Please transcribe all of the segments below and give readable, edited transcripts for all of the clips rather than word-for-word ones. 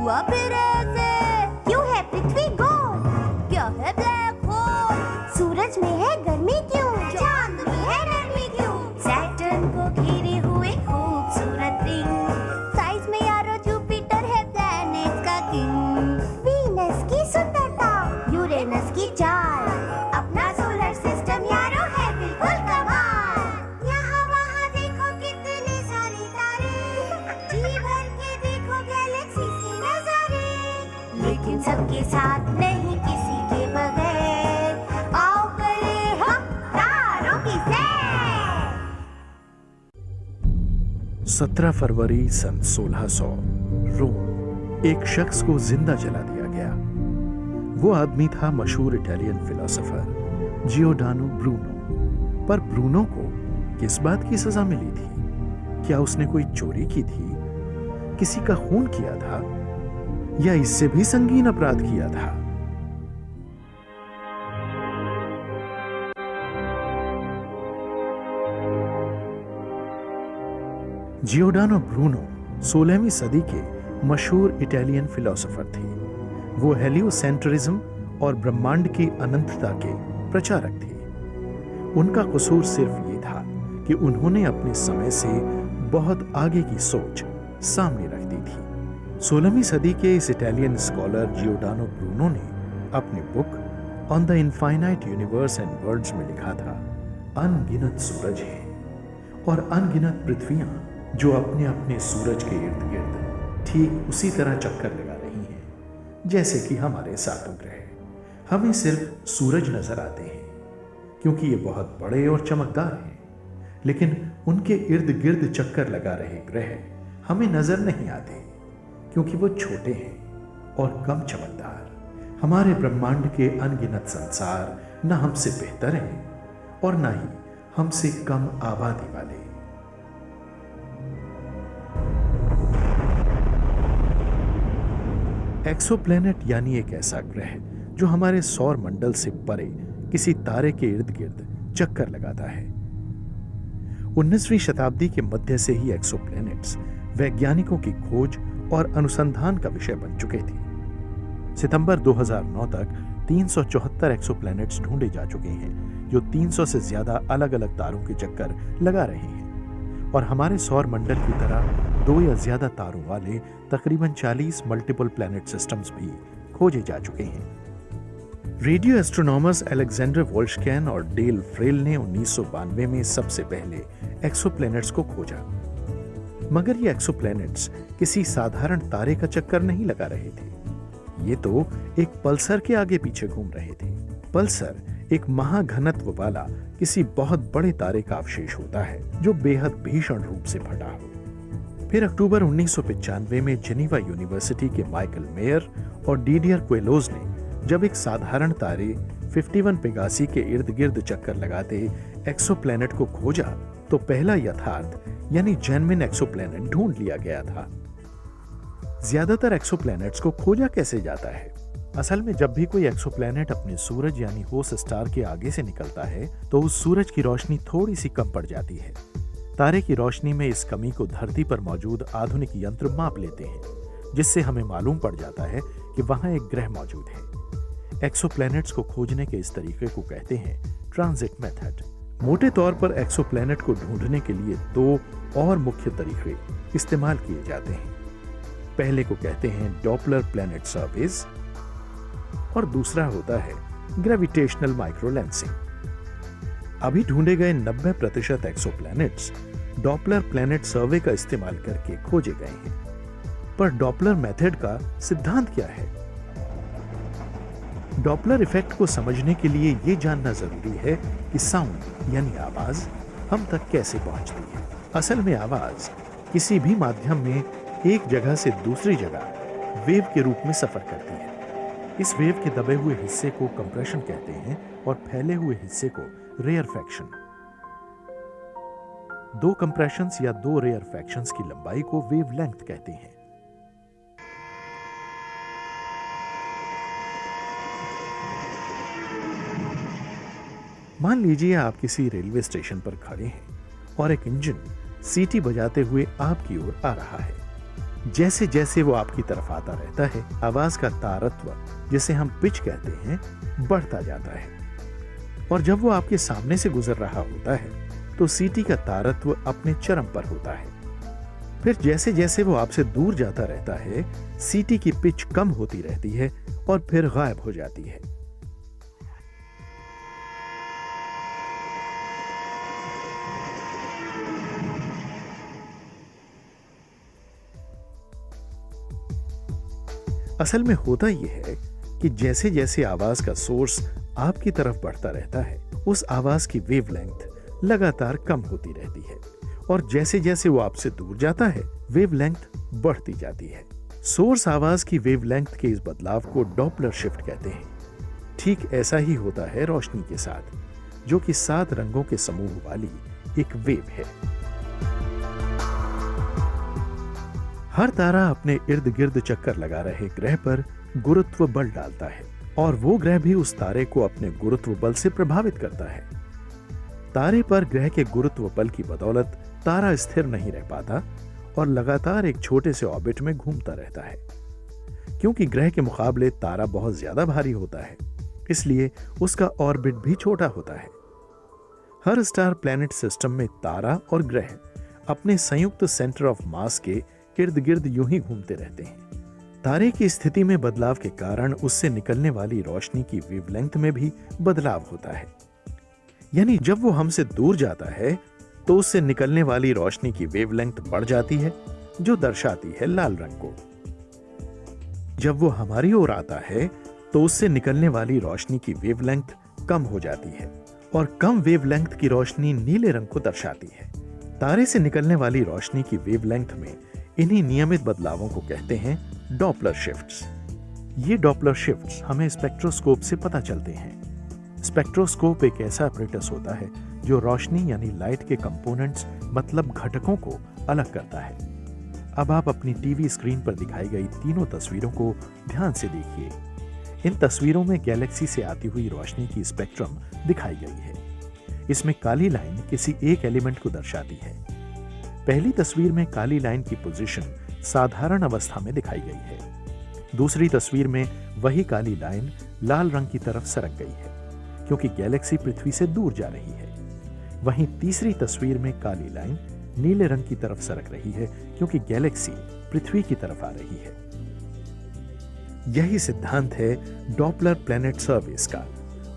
हुआ फिर ऐसे? क्यों है पृथ्वी गोल? क्या है ब्लैक होल? सूरज में है गर्मी क्यों? चांद में है नरमी क्यों? सैटर्न को घेरे हुए खूबसूरत रिंग, साइज में यारो जुपिटर है प्लैनेट का किंग। वीनस की सुंदरता, यूरेनस की चाल, अपना सोलर सिस्टम यारो है बिल्कुल कमाल। यहाँ वहाँ देखो कितने सारे तारे, जी भर के देखो गैलेक्सी के नजारे, लेकिन सबके साथ नहीं किसी के बगैर, आओ करें हम तारों की सैर। 17 फरवरी सन 1600 रोम, एक शख्स को जिंदा जला दिया गया। वो आदमी था मशहूर इटालियन फिलोसोफर जियोडानो ब्रूनो। पर ब्रूनो को किस बात की सजा मिली थी? क्या उसने कोई चोरी की थी, किसी का खून किया था, या इससे भी संगीन अपराध किया था? जियोडानो ब्रूनो 16वीं सदी के मशहूर इटालियन फिलोसोफर थे। वो हेलियोसेंट्रिज्म और ब्रह्मांड की अनंतता के प्रचारक थे। उनका कसूर सिर्फ ये था कि उन्होंने अपने समय से बहुत आगे की सोच सामने रख दी थी। 16वीं सदी के इस इटालियन स्कॉलर जियोडानो ब्रूनो ने अपनी book on the infinite universe and worlds में लिखा था, अनगिनत सूरज हैं और अनगिनत पृथ्वियां जो अपने अपने सूरज के इर्द गिर्द ठीक उसी तरह चक्कर लगा रही हैं जैसे कि हमारे सातों ग्रह। हमें सिर्फ सूरज नजर आते हैं क्योंकि ये बहुत बड़े और चमकदार हैं, लेकिन उनके इर्द गिर्द चक्कर लगा रहे ग्रह हमें नजर नहीं आते क्योंकि वो छोटे हैं और कम चमकदार। हमारे ब्रह्मांड के अनगिनत संसार न हमसे बेहतर हैं और न ही हमसे कम आबादी वाले। एक्सोप्लैनेट यानी एक ऐसा ग्रह जो हमारे सौर मंडल से परे किसी तारे के इर्द गिर्द चक्कर लगाता है। 19वीं शताब्दी के मध्य से ही एक्सोप्लैनेट्स वैज्ञानिकों की खोज और अनुसंधान का विषय बन चुके थे। सितंबर 2009 तक 374 एक्सोप्लैनेट्स ढूंढे जा चुके हैं जो 300 से ज्यादा अलग अलग तारों के चक्कर लगा रहे हैं, और हमारे सौर मंडल की तरह 2 या ज्यादा तारों वाले तकरीबन 40 मल्टीपल प्लैनेट सिस्टम्स भी खोजे जा चुके हैं। रेडियो एस्ट्रोनॉमर्स अलेक्जेंडर वोल्शकैन और डेल फ्रेल ने 1992 में सबसे पहले एक्सोप्लैनेट्स को खोजा। मगर ये एक्सोप्लैनेट्स किसी साधारण तारे का चक्कर नहीं लगा रहे थे, ये तो एक पल्सर के आगे पीछे घूम रहे थे। पल्सर एक महाघनत्व वाला किसी बहुत बड़े तारे का अवशेष होता है जो बेहद भीषण रूप से फटा हो। फिर अक्टूबर 1995 में जेनीवा यूनिवर्सिटी के माइकल मेयर और डीडियर क्वेलोज ने जब एक साधारण तारे 51 पेगासी के इर्द गिर्द चक्कर लगाते एक्सोप्लैनेट को खोजा तो पहला यथार्थ यानी जेन्युइन एक्सोप्लैनेट ढूंढ लिया गया था। ज्यादातर एक्सोप्लैनेट्स को खोजा कैसे जाता है? असल में जब भी कोई एक्सोप्लैनेट अपने सूरज यानी होस्ट स्टार के आगे से निकलता है तो उस सूरज की रोशनी थोड़ी सी कम पड़ जाती है। तारे की रोशनी में इस कमी को धरती पर मौजूद आधुनिक यंत्र माप लेते हैं, जिससे हमें मालूम पड़ जाता है कि वहां एक ग्रह मौजूद है। एक्सोप्लैनेट्स को खोजने के इस तरीके को कहते हैं ट्रांजिट मेथड। मोटे तौर पर एक्सोप्लैनेट को ढूंढने के लिए 2 और मुख्य तरीके इस्तेमाल किए जाते हैं। पहले को कहते हैं डॉपलर प्लैनेट सर्वेज और दूसरा होता है ग्रेविटेशनल माइक्रोलेंसिंग। अभी ढूंढे गए 90% एक्सोप्लैनेट्स डॉपलर प्लैनेट सर्वे का इस्तेमाल करके खोजे गए हैं। पर डॉपलर मेथड का सिद्धांत क्या है? डॉपलर इफेक्ट को समझने के लिए यह जानना जरूरी है कि साउंड यानी आवाज हम तक कैसे पहुंचती है। असल में आवाज किसी भी माध्यम में एक जगह से दूसरी जगह वेव के रूप में सफर करती है। इस वेव के दबे हुए हिस्से को कंप्रेशन कहते हैं और फैले हुए हिस्से को रेयरफैक्शन। 2 कंप्रेशंस या 2 रेयरफैक्शंस की लंबाई को वेवलेंथ कहते हैं। मान लीजिए आप किसी रेलवे स्टेशन पर खड़े हैं और एक इंजन सीटी बजाते हुए आपकी ओर आ रहा है। जैसे जैसे वो आपकी तरफ आता रहता है, आवाज का तारत्व, जिसे हम पिच कहते हैं, बढ़ता जाता है। और जब वो आपके सामने से गुजर रहा होता है तो सीटी का तारत्व अपने चरम पर होता है। फिर जैसे जैसे वो आपसे दूर जाता रहता है, सीटी की पिच कम होती रहती है और फिर गायब हो जाती है। असल में होता यह है कि जैसे जैसे आवाज का सोर्स आपकी तरफ बढ़ता रहता है, उस आवाज की वेवलेंथ लगातार कम होती रहती है और जैसे जैसे वो आपसे दूर जाता है, वेवलेंथ बढ़ती जाती है। सोर्स आवाज की वेवलेंथ के इस बदलाव को डॉपलर शिफ्ट कहते हैं। ठीक ऐसा ही होता है रोशनी के साथ, जो कि 7 रंगों के समूह वाली एक वेव है। हर तारा अपने इर्द गिर्द चक्कर लगा रहे ग्रह पर गुरुत्व बल डालता है और वो ग्रह भी उस तारे को अपने गुरुत्व बल से प्रभावित करता है। तारे पर ग्रह के गुरुत्व बल की बदौलत तारा स्थिर नहीं रह पाता और लगातार एक छोटे से ऑर्बिट में घूमता रहता है। क्योंकि ग्रह के मुकाबले तारा बहुत ज्यादा भारी होता है, इसलिए उसका ऑर्बिट भी छोटा होता है। हर स्टार प्लैनेट सिस्टम में तारा और ग्रह अपने संयुक्त सेंटर ऑफ मास के इर्द गिर्द यूं ही घूमते रहते हैं। तारे की स्थिति में बदलाव के कारण उससे निकलने वाली रोशनी की वेवलेंथ में भी बदलाव होता है। यानी जब वो हमसे दूर जाता है तो उससे निकलने वाली रोशनी की वेवलेंथ बढ़ जाती है, जो दर्शाती है लाल रंग को। जब वो हमारी ओर आता है तो उससे निकलने वाली रोशनी की वेवलेंथ कम हो जाती है और कम वेवलेंथ की रोशनी नीले रंग को दर्शाती है। तारे से निकलने वाली रोशनी की वेवलेंथ में इन्हीं नियमित बदलावों को कहते हैं डॉपलर शिफ्ट्स। ये डॉपलर शिफ्ट्स हमें स्पेक्ट्रोस्कोप से पता चलते हैं। स्पेक्ट्रोस्कोप एक ऐसा apparatus होता है जो रोशनी यानी लाइट के कंपोनेंट्स मतलब घटकों को अलग करता है। अब आप अपनी टीवी स्क्रीन पर दिखाई गई तीनों तस्वीरों को ध्यान से देखिए। इन तस्वीरों में गैलेक्सी से आती हुई रोशनी की स्पेक्ट्रम दिखाई गई है। इसमें काली लाइन किसी एक एलिमेंट को दर्शाती है। पहली तस्वीर में काली लाइन की पोजीशन साधारण अवस्था में दिखाई गई है। दूसरी तस्वीर में वही काली लाइन लाल रंग की तरफ सरक गई है, क्योंकि गैलेक्सी पृथ्वी से दूर जा रही है। वहीं तीसरी तस्वीर में काली लाइन नीले रंग की तरफ सरक रही है, क्योंकि गैलेक्सी पृथ्वी की तरफ आ रही है। यही सिद्धांत है डॉपलर प्लैनेट सर्विस का,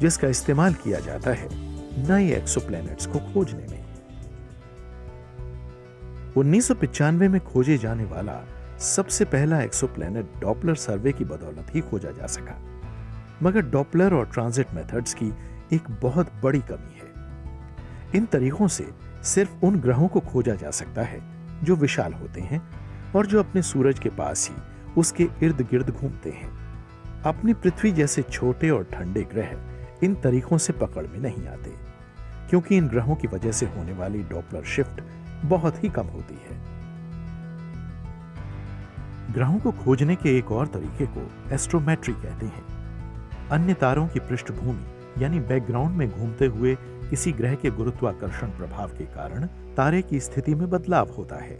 जिसका इस्तेमाल किया जाता है नए एक्सोप्लैनेट्स को खोजने में। 1995 में खोजे जाने वाला सबसे पहला एक्सोप्लैनेट डॉपलर सर्वे की बदौलत ही खोजा जा सका। मगर डॉपलर और ट्रांजिट मेथड्स की एक बहुत बड़ी कमी है। इन तरीकों से सिर्फ उन ग्रहों को खोजा जा सकता है जो विशाल होते हैं और जो अपने सूरज के पास ही उसके इर्द गिर्द घूमते हैं। अपनी पृथ्वी जैसे छोटे और ठंडे ग्रह इन तरीकों से पकड़ में नहीं आते, क्योंकि इन ग्रहों की वजह से होने वाली डॉपलर शिफ्ट बहुत ही कम होती है। ग्रहों को खोजने के एक और तरीके को एस्ट्रोमेट्री कहते हैं। अन्य तारों की पृष्ठभूमि यानी बैकग्राउंड में घूमते हुए किसी ग्रह के गुरुत्वाकर्षण प्रभाव के कारण तारे की स्थिति में बदलाव होता है।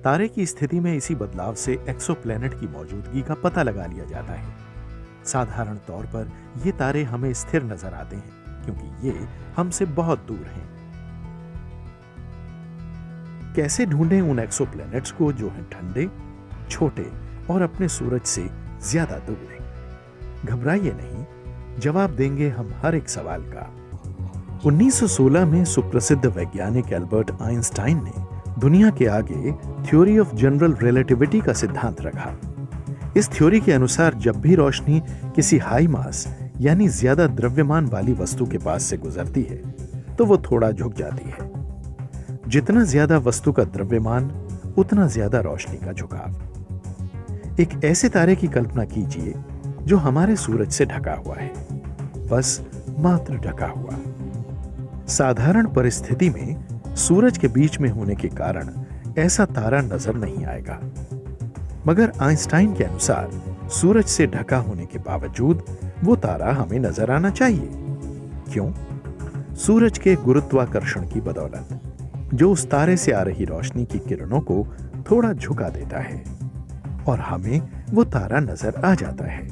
तारे की स्थिति में इसी बदलाव से एक्सोप्लैनेट की मौजूदगी का पता लगा लिया जाता है। साधारण तौर पर ये तारे हमें स्थिर नजर आते हैं, क्योंकि ये हमसे बहुत दूर हैं। कैसे ढूंढें उन एक्सोप्लैनेट्स को जो हैं ठंडे, छोटे और अपने सूरज से ज्यादा दूर हैं? घबराइए नहीं, जवाब देंगे हम हर एक सवाल का। 1916 में सुप्रसिद्ध वैज्ञानिक एल्बर्ट आइंस्टाइन ने दुनिया के आगे थ्योरी ऑफ जनरल रिलेटिविटी का सिद्धांत रखा। इस थ्योरी के अनुसार जब भी रोशनी किसी हाई मास यानी ज्यादा द्रव्यमान वाली वस्तु के पास से गुजरती है तो वो थोड़ा झुक जाती है। जितना ज्यादा वस्तु का द्रव्यमान, उतना ज्यादा रोशनी का झुकाव। एक ऐसे तारे की कल्पना कीजिए जो हमारे सूरज से ढका हुआ है, बस मात्र ढका हुआ। साधारण परिस्थिति में सूरज के बीच में होने के कारण ऐसा तारा नजर नहीं आएगा, मगर आइंस्टाइन के अनुसार सूरज से ढका होने के बावजूद वो तारा हमें नजर आना चाहिए। क्यों? सूरज के गुरुत्वाकर्षण की बदौलत, जो उस तारे से आ रही रोशनी की किरणों को थोड़ा झुका देता है। और हमें वो तारा नजर आ जाता है।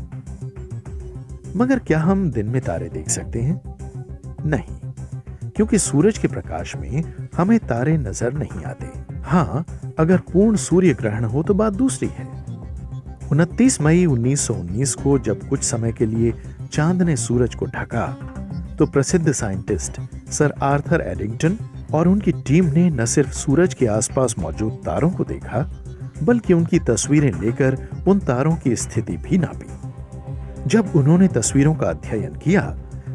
मगर क्या हम दिन में तारे देख सकते हैं? नहीं, क्योंकि सूरज के प्रकाश में हमें तारे नजर नहीं आते। हाँ, अगर पूर्ण सूर्य ग्रहण हो तो बात दूसरी है। 29 मई 1919 को जब कुछ समय के लिए चांद ने सूरज को ढका, तो प्रसिद्ध साइंटिस्ट सर आर्थर एडिंगटन और उनकी टीम ने न सिर्फ सूरज के आसपास मौजूद तारों को देखा, बल्कि उनकी तस्वीरें लेकर उन तारों की स्थिति भी नापी। जब उन्होंने तस्वीरों का अध्ययन किया,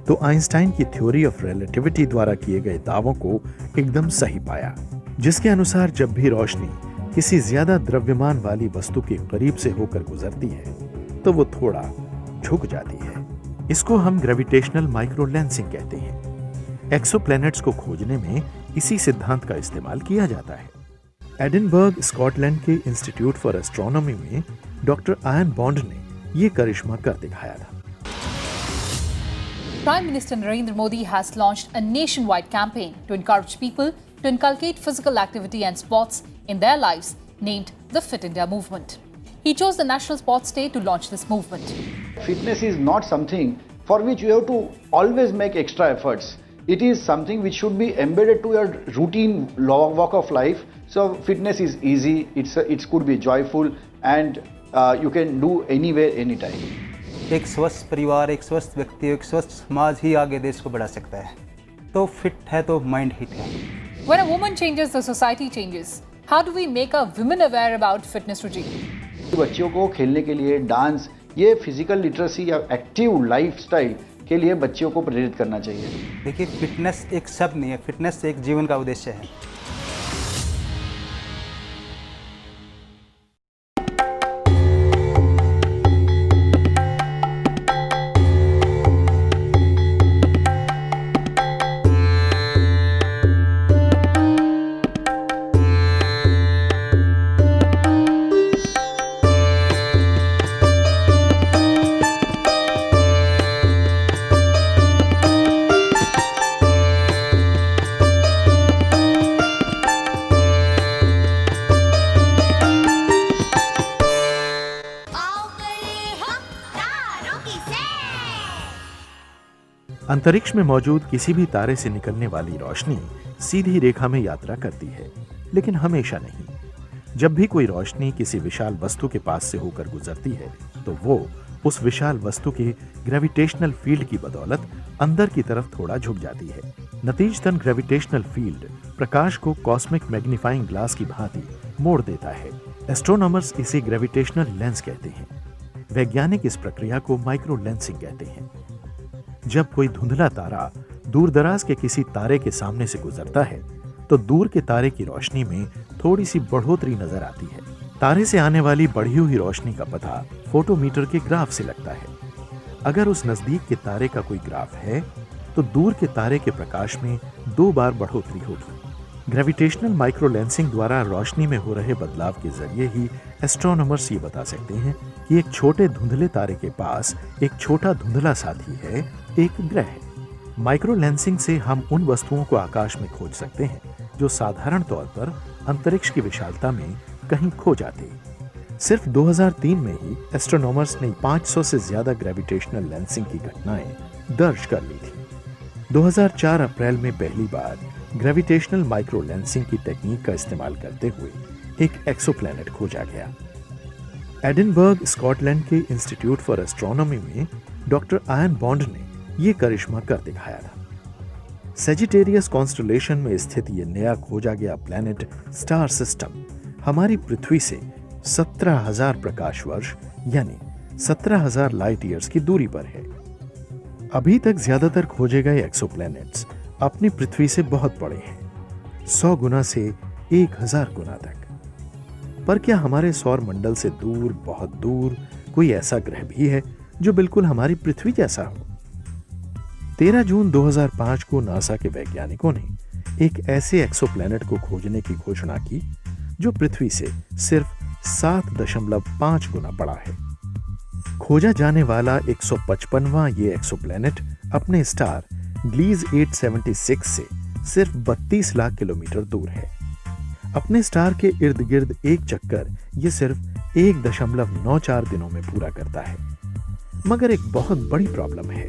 तो आइंस्टाइन की थ्योरी ऑफ रिलेटिविटी द्वारा किए गए दावों को एकदम सही पाया, जिसके अनुसार जब भी रोशनी किसी ज्यादा द्रव्यमान वाली वस्तु के करीब से होकर गुजरती है, तो वो थोड़ा झुक जाती है। इसको हम ग्रेविटेशनल माइक्रोलेंसिंग कहते हैं। एक्सोप्लैनेट्स को खोजने में इसी सिद्धांत का इस्तेमाल किया जाता है। एडिनबर्ग, स्कॉटलैंड के इंस्टीट्यूट फॉर एस्ट्रोनॉमी में डॉक्टर आयन बॉन्ड ने ये करिश्मा कर दिखाया था। Prime Minister Narendra Modi has launched a nationwide campaign to encourage people to inculcate physical activity and sports in their lives, named the Fit India Movement. He chose the National Sports Day to launch this movement. Fitness is not something for which you have to always make extra efforts. It is something which should be embedded to your routine walk of life. So fitness is easy, it could be joyful, and you can do anywhere, anytime. एक स्वस्थ परिवार, एक स्वस्थ व्यक्ति, एक स्वस्थ समाज ही आगे देश को बढ़ा सकता है। तो फिट है तो माइंड हिट है। When a woman changes, the society changes. How do we make our women aware about fitness regime? बच्चों को खेलने के लिए डांस, ये फिजिकल लिटरेसी या एक्टिव लाइफस्टाइल के लिए बच्चों को प्रेरित करना चाहिए। देखिए, फिटनेस एक शब्द नहीं है, फिटनेस एक जीवन का उद्देश्य है। अंतरिक्ष में मौजूद किसी भी तारे से निकलने वाली रोशनी सीधी रेखा में यात्रा करती है, लेकिन हमेशा नहीं। जब भी कोई रोशनी किसी विशाल वस्तु के पास से होकर गुजरती है, तो वो उस विशाल वस्तु के ग्रेविटेशनल फील्ड की बदौलत अंदर की तरफ थोड़ा झुक जाती है। नतीजतन ग्रेविटेशनल फील्ड प्रकाश को कॉस्मिक मैग्नीफाइंग ग्लास की भांति मोड़ देता है। एस्ट्रोनॉमर्स इसे ग्रेविटेशनल लेंस कहते हैं। वैज्ञानिक इस प्रक्रिया को माइक्रो लेंसिंग कहते हैं। जब कोई धुंधला तारा दूरदराज के किसी तारे के सामने से गुजरता है, तो दूर के तारे की रोशनी में थोड़ी सी बढ़ोतरी नजर आती है। तारे से आने वाली बढ़ी हुई रोशनी का पता फोटोमीटर के ग्राफ से लगता है। अगर उस नजदीक के तारे का कोई ग्राफ है, तो दूर के तारे के प्रकाश में 2 बार बढ़ोतरी होगी। ग्रेविटेशनल माइक्रोलेंसिंग द्वारा रोशनी में हो रहे बदलाव के जरिए ही एस्ट्रोनॉमर्स ये बता सकते हैं कि एक छोटे धुंधले तारे के पास एक छोटा धुंधला साथी है, एक ग्रह है। माइक्रोलेंसिंग से हम उन वस्तुओं को आकाश में खोज सकते हैं जो साधारण तौर पर अंतरिक्ष की विशालता में कहीं खो जाते। सिर्फ 2003 में ही एस्ट्रोनॉमर्स ने 500 से ज्यादा ग्रेविटेशनल लेंसिंग की घटनाएं दर्ज कर ली थी। 2004 अप्रैल में पहली बार ग्रेविटेशनल माइक्रोलेंसिंग की टेक्निक का इस्तेमाल करते हुए एक एक्सोप्लैनेट खोजा गया। एडिनबर्ग, स्कॉटलैंड के इंस्टीट्यूट फॉर एस्ट्रोनॉमी में डॉक्टर आयन बॉन्ड ने यह करिश्मा कर दिखाया था। सेजिटेरियस कॉन्स्टेलेशन में स्थित यह नया खोजा गया प्लैनेट स्टार सिस्टम हमारी पृथ्वी से 17,000 प्रकाश वर्ष यानी 17,000 लाइट ईयर्स की दूरी पर है। अभी तक ज्यादातर खोजे गए एक्सोप्लैनेट्स अपनी पृथ्वी से बहुत बड़े हैं, 100 गुना से 1000 गुना तक। पर क्या हमारे सौर मंडल से दूर, बहुत दूर कोई ऐसा ग्रह भी है जो बिल्कुल हमारी पृथ्वी जैसा हो? 13 जून 2005 को नासा के वैज्ञानिकों ने एक ऐसे एक्सोप्लैनेट को खोजने की घोषणा की जो पृथ्वी से सिर्फ 7.5 गुना बड़ा है। खोजा जाने वाला 155वां ये एक्सोप्लैनेट अपने स्टार ग्लीज 876 से सिर्फ 32 लाख किलोमीटर दूर है। अपने स्टार के इर्द गिर्द एक चक्कर ये सिर्फ 1.94 दिनों में पूरा करता है। मगर एक बहुत बड़ी प्रॉब्लम है।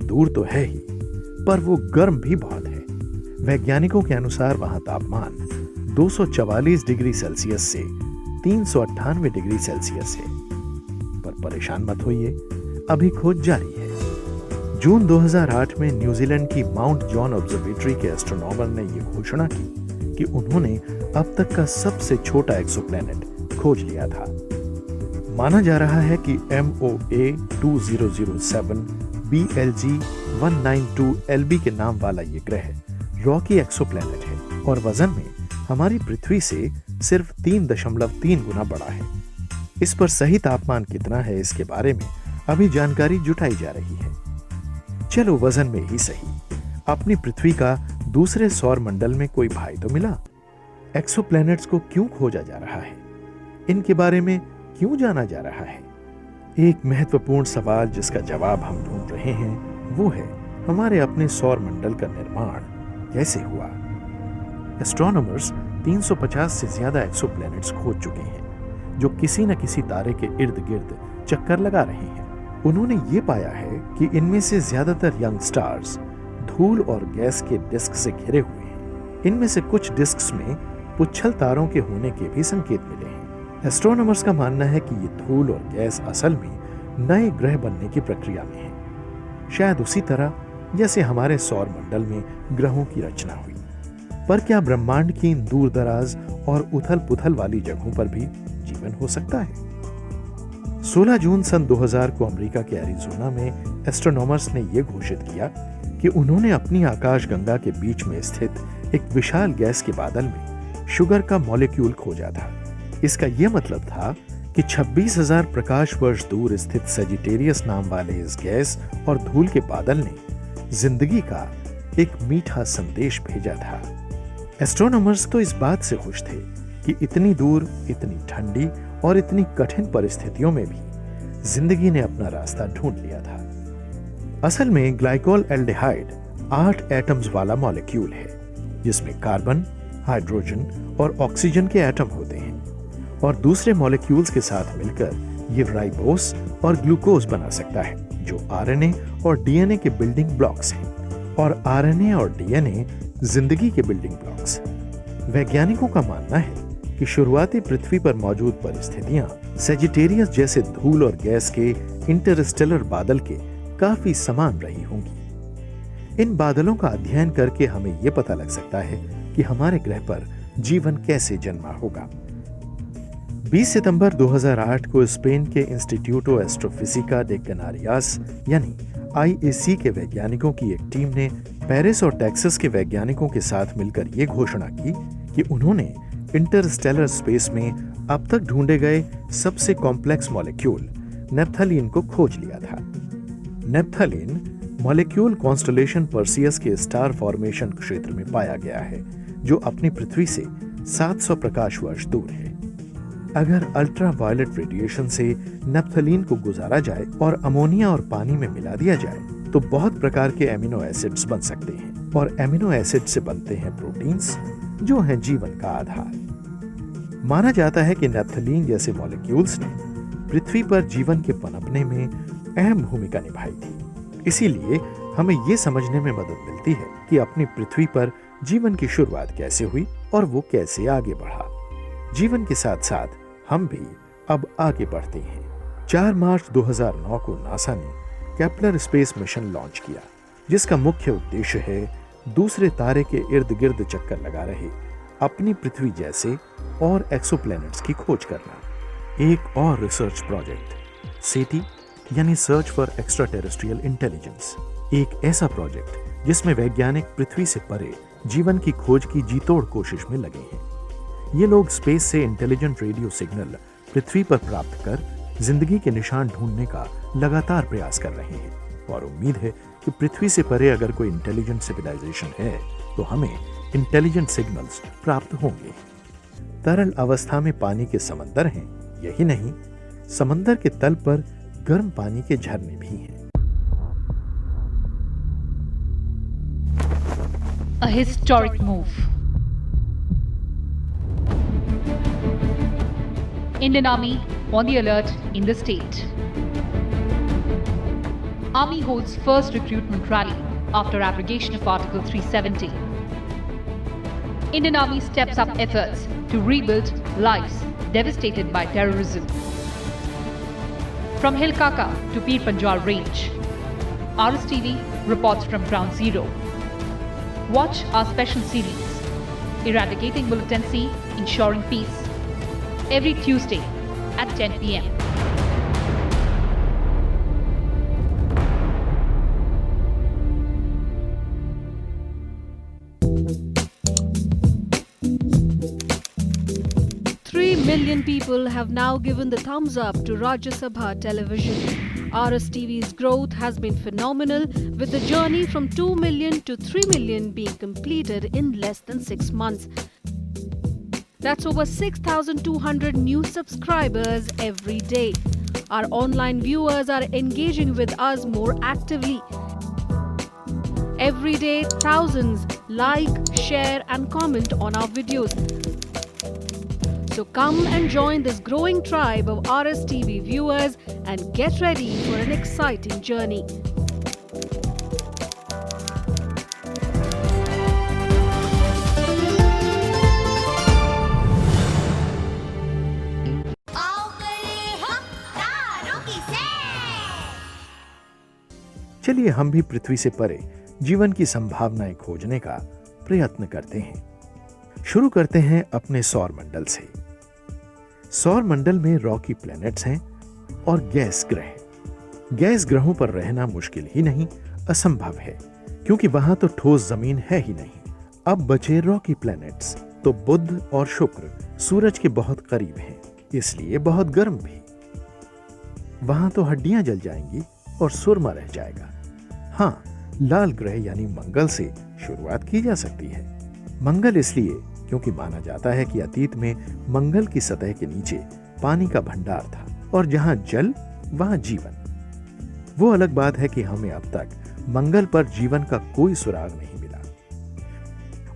दूर तो है ही, पर वो गर्म भी बहुत है। वैज्ञानिकों के अनुसार वहां तापमान 244 डिग्री सेल्सियस से 398 डिग्री सेल्सियस है। पर परेशान मत होइए, अभी खोज जारी है। जून 2008 में न्यूजीलैंड की माउंट जॉन ऑब्जर्वेटरी के एस्ट्रोनॉमर ने यह घोषणा की कि उन्होंने अब तक का सबसे छोटा एक्सोप्लैनेट खोज लिया था। माना जा रहा है कि MOA 2007 BLG 192 LB के नाम वाला ये ग्रह रॉकी एक्सोप्लैनेट है और वजन में हमारी पृथ्वी से सिर्फ 3.3 गुना बड़ा है। इस पर सही तापमान कितना है, इसके बारे में अभी जानकारी जुटाई जा रही है। चलो वजन में ही सही, अपनी पृथ्वी का दूसरे सौर मंडल में कोई भाई तो मिला। एक्सोप्लैनेट्स को क्यों खोजा जा रहा है, इनके बारे में क्यों जाना जा रहा है? एक महत्वपूर्ण सवाल जिसका जवाब हम ढूंढ रहे हैं वो है हमारे अपने सौर मंडल का निर्माण कैसे हुआ। एस्ट्रोनॉमर्स 350 से ज्यादा एक्सोप्लैनेट्स खोज चुके हैं जो किसी न किसी तारे के इर्द गिर्द चक्कर लगा रहे हैं। उन्होंने ये पाया है कि इनमें से ज्यादातर यंग स्टार्स धूल और गैस के डिस्क से घिरे हुए हैं। इनमें से कुछ डिस्क्स में पुच्छल तारों के होने के भी संकेत मिले हैं। एस्ट्रोनॉमर्स का मानना है कि ये धूल और गैस असल में नए ग्रह बनने की प्रक्रिया में है, शायद उसी तरह जैसे हमारे सौर मंडल में ग्रहों की रचना हुई। पर क्या ब्रह्मांड की इन दूर दराज और उथल पुथल वाली जगहों पर भी जीवन हो सकता है? 16 जून सन 2000 को अमेरिका के एरिज़ोना में एस्ट्रोनॉमर्स ने यह घोषित किया कि उन्होंने अपनी आकाशगंगा के बीच में स्थित एक विशाल गैस के बादल में शुगर का मॉलिक्यूल खोजा था। इसका यह मतलब था कि 26,000 प्रकाश वर्ष दूर स्थित सेजिटेरियस नाम वाले इस गैस और धूल के बादल ने जिंदगी का एक मीठा संदेश भेजा था। एस्ट्रोनॉमर्स तो इस बात से खुश थे कि इतनी दूर, इतनी ठंडी और इतनी कठिन परिस्थितियों में भी जिंदगी ने अपना रास्ता ढूंढ लिया था। असल में ग्लाइकोल एल्डिहाइड 8 एटम्स वाला मॉलिक्यूल है जिसमें कार्बन, हाइड्रोजन और ऑक्सीजन के एटम होते हैं और दूसरे मॉलिक्यूल्स के साथ मिलकर ये राइबोस और ग्लूकोज बना सकता है जो आरएनए और डीएनए के बिल्डिंग ब्लॉक्स हैं और आरएनए और डीएनए जिंदगी के बिल्डिंग ब्लॉक्स। वैज्ञानिकों का मानना है कि शुरुआती पृथ्वी पर मौजूद परिस्थितियां सेजिटेरियस जैसे धूल और गैस के इंटरस्टेलर बादल के काफी समान रही होंगी। इन बादलों का अध्ययन करके हमें यह पता लग सकता है कि हमारे ग्रह पर जीवन कैसे जन्मा होगा। 20 सितंबर 2008 को स्पेन के इंस्टीट्यूटो एस्ट्रोफिजिका डे कैनारियास यानी IAC के वैज्ञानिकों की एक टीम ने पेरिस और टेक्सास के वैज्ञानिकों के साथ मिलकर यह घोषणा की कि उन्होंने इंटरस्टेलर स्पेस में अब तक ढूंढे गए सबसे कॉम्प्लेक्स मॉलिक्यूल नेप्थलीन को खोज लिया था। नेप्थलीन मॉलिक्यूल कॉन्स्टलेशन पर्सियस के स्टार फॉर्मेशन क्षेत्र में पाया गया है जो अपनी पृथ्वी से 700 प्रकाश वर्ष दूर है। अगर अल्ट्रा वायलेट रेडिएशन से नेप्थलीन को गुजारा जाए और अमोनिया और पानी में मिला दिया जाए तो बहुत प्रकार के एमिनो एसिड्स बन सकते हैं और एमिनो एसिड से बनते हैं प्रोटीन्स जो हैं जीवन का आधार। माना जाता है कि नेप्थलीन जैसे मॉलिक्यूल्स ने पृथ्वी पर जीवन के पनपने में अहम भूमिका निभाई थी। इसीलिए हमें ये समझने में मदद मिलती है कि अपनी पृथ्वी पर जीवन की शुरुआत कैसे हुई और वो कैसे आगे बढ़ा। जीवन के साथ साथ हम भी अब आगे बढ़ते हैं। 4 मार्च 2009 को नासा ने केपलर स्पेस मिशन लॉन्च किया जिसका मुख्य उद्देश्य है दूसरे तारे के इर्द गिर्द चक्कर लगा रहे अपनी पृथ्वी जैसे और एक्सोप्लैनेट्स की खोज करना। एक और रिसर्च प्रोजेक्ट सेटी यानी search for extra terrestrial intelligence, एक ऐसा प्रोजेक्ट जिसमें वैज्ञानिक पृथ्वी से परे जीवन की खोज की जीतोड़ कोशिश में लगे हैं। ये लोग स्पेस से इंटेलिजेंट रेडियो सिग्नल पृथ्वी पर प्राप्त कर जिंदगी के निशान ढूंढने का लगातार प्रयास कर रहे हैं और उम्मीद है कि पृथ्वी से परे अगर कोई इंटेलिजेंट सिविलाइजेशन है तो हमें इंटेलिजेंट सिग्नल्स प्राप्त होंगे। तरल अवस्था में पानी के समंदर हैं, यही नहीं समंदर के तल पर गर्म पानी के झरने भी हैं। A historic move. Indian Army on the alert in the state. Army holds first recruitment rally after abrogation of Article 370. Indian Army steps up efforts to rebuild lives devastated by terrorism. From Hilkaka to Pir Panjal Range, RSTV reports from Ground Zero. Watch our special series, Eradicating Militancy, Ensuring Peace, every Tuesday at 10 p.m. Million people have now given the thumbs up to Rajya Sabha television. RSTV's growth has been phenomenal, with the journey from 2 million to 3 million being completed in less than 6 months. That's over 6,200 new subscribers every day. Our online viewers are engaging with us more actively. Every day, thousands like, share and comment on our videos. So come and join this growing tribe of RSTV viewers and get ready for an exciting journey. चलिए हम भी पृथ्वी से परे जीवन की संभावनाएं खोजने का प्रयत्न करते हैं। शुरू करते हैं अपने सौर मंडल से। सौर मंडल में रॉकी प्लैनेट्स हैं और गैस ग्रह। गैस ग्रहों पर रहना मुश्किल ही नहीं, असंभव है, क्योंकि वहां तो ठोस जमीन है ही नहीं। अब बचे रॉकी प्लैनेट्स, तो बुध और शुक्र सूरज के बहुत करीब हैं, इसलिए बहुत गर्म भी। वहां तो हड्डियां जल जाएंगी और सुरमा रह जाएगा। हाँ, लाल ग्रह यानी मंगल से शुरुआत की जा सकती है। मंगल इसलिए क्योंकि माना जाता है कि अतीत में मंगल की सतह के नीचे पानी का भंडार था और जहां जल वहां जीवन। वो अलग बात है कि हमें अब तक मंगल पर जीवन का कोई सुराग नहीं मिला।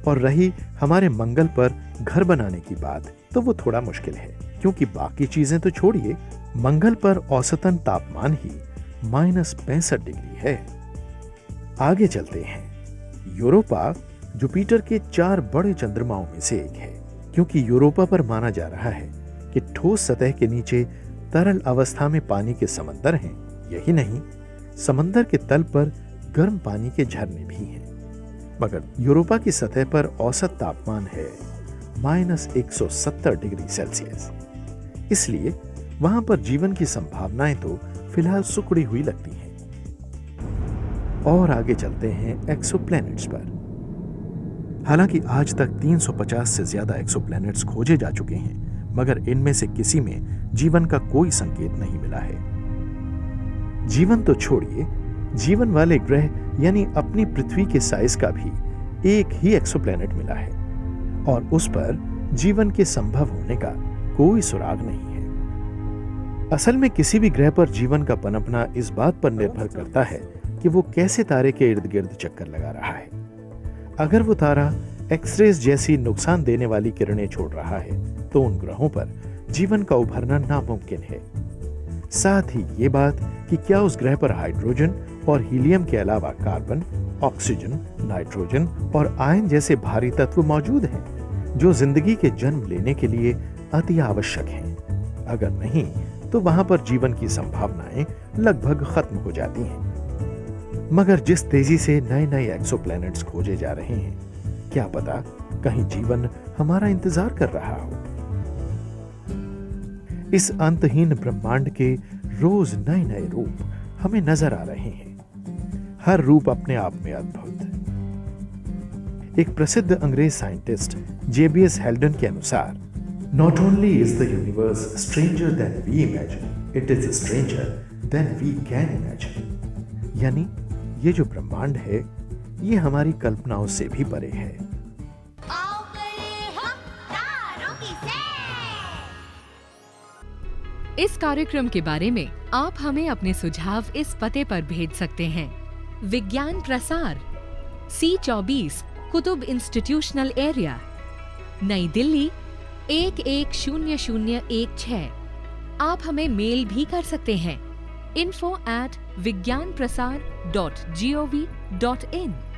और रही हमारे मंगल पर घर बनाने की बात, तो वो थोड़ा मुश्किल है, क्योंकि बाकी चीजें तो छोड़िए, मंगल पर औसतन तापमान ही -65 डिग्री है। आगे चलते हैं। यूरोपा जुपिटर के 4 बड़े चंद्रमाओं में से एक है, क्योंकि यूरोपा पर माना जा रहा है कि ठोस सतह के नीचे तरल अवस्था में पानी के समंदर हैं। यही नहीं, समंदर के तल पर गर्म पानी के झरने भी हैं। मगर यूरोपा की सतह पर औसत तापमान है -170 डिग्री सेल्सियस। इसलिए वहां पर जीवन की संभावनाएं तो फिलहाल सुकड़ी हुई लगती हैं। और आगे चलते हैं एक्सोप्लैनेट्स पर। हालांकि आज तक 350 से ज्यादा एक्सोप्लैनेट्स खोजे जा चुके हैं, मगर इनमें से किसी में जीवन का कोई संकेत नहीं मिला है। जीवन तो छोड़िए, जीवन वाले ग्रह यानी अपनी पृथ्वी के साइज का भी एक ही एक्सोप्लैनेट मिला है, और उस पर जीवन के संभव होने का कोई सुराग नहीं है। असल में किसी भी ग्रह पर जीवन का पनपना इस बात पर निर्भर करता है कि वो कैसे तारे के इर्द गिर्द चक्कर लगा रहा है। अगर वो तारा एक्सरेज जैसी नुकसान देने वाली किरणें छोड़ रहा है, तो उन ग्रहों पर जीवन का उभरना नामुमकिन है। साथ ही ये बात कि क्या उस ग्रह पर हाइड्रोजन और हीलियम के अलावा कार्बन, ऑक्सीजन, नाइट्रोजन और आयन जैसे भारी तत्व मौजूद हैं, जो जिंदगी के जन्म लेने के लिए अति आवश्यक हैं। अगर नहीं, तो वहां पर जीवन की संभावनाएं लगभग खत्म हो जाती हैं। मगर जिस तेजी से नए नए एक्सोप्लैनेट्स खोजे जा रहे हैं, क्या पता कहीं जीवन हमारा इंतजार कर रहा हो। इस अंतहीन ब्रह्मांड के रोज नए नए रूप हमें नजर आ रहे हैं, हर रूप अपने आप में अद्भुत। एक प्रसिद्ध अंग्रेज साइंटिस्ट जेबीएस हेल्डन के अनुसार, not only is the universe stranger than we imagine, it is stranger than we can imagine. यानी ये जो ब्रह्मांड है, ये हमारी कल्पनाओं से भी परे है। इस कार्यक्रम के बारे में आप हमें अपने सुझाव इस पते पर भेज सकते हैं। विज्ञान प्रसार, C24 कुतुब इंस्टीट्यूशनल एरिया, नई दिल्ली 110016। आप हमें मेल भी कर सकते हैं info@vigyanprasar.gov.in।